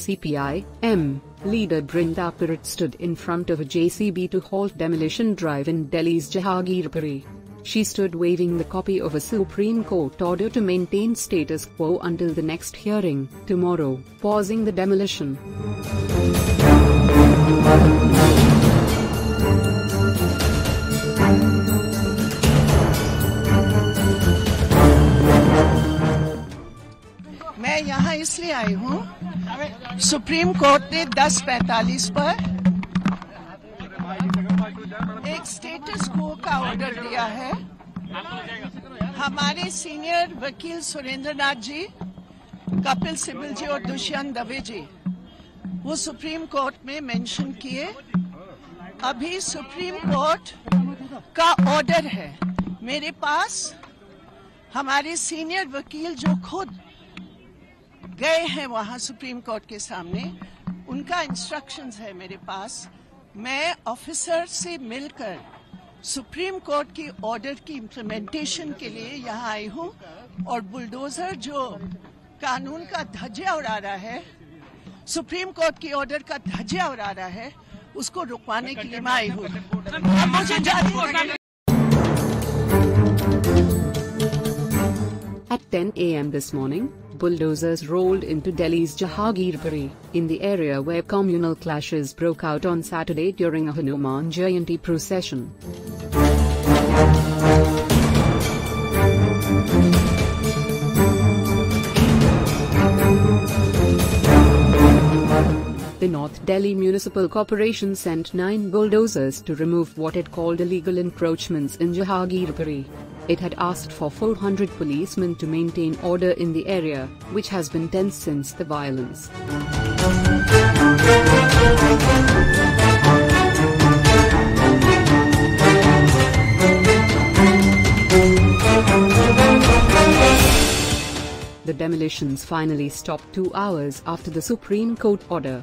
CPI-M leader Brinda Karat stood in front of a JCB to halt demolition drive in Delhi's Jahangirpuri. She stood waving the copy of a Supreme Court order to maintain status quo until the next hearing, tomorrow, pausing the demolition. मैं यहाँ इसलिए आई हूँ, supreme court ने 10:45 पर एक status क्वो का order दिया है। हमारे सीनियर वकील सुरेंद्र नाथ जी, कपिल सिब्बल जी और दुष्यंत दवे जी वो सुप्रीम कोर्ट में मेंशन किए। अभी सुप्रीम कोर्ट का ऑर्डर है मेरे पास। हमारे सीनियर वकील जो खुद गए हैं वहां सुप्रीम कोर्ट के सामने, उनका इंस्ट्रक्शंस है मेरे पास। मैं ऑफिसर से मिलकर सुप्रीम कोर्ट की ऑर्डर की इम्प्लीमेंटेशन के लिए यहाँ आई हूँ, और बुलडोजर जो कानून का धज्जिया उड़ा रहा है, सुप्रीम कोर्ट की ऑर्डर का धज्जिया उड़ा रहा है, उसको रुकवाने के लिए मैं आई हूँ। At 10 a.m. this morning, bulldozers rolled into Delhi's Jahangirpuri, in the area where communal clashes broke out on Saturday during a Hanuman Jayanti procession. The North Delhi Municipal Corporation sent 9 bulldozers to remove what it called illegal encroachments in Jahangirpuri. It had asked for 400 policemen to maintain order in the area, which has been tense since the violence. The demolitions finally stopped 2 hours after the Supreme Court order.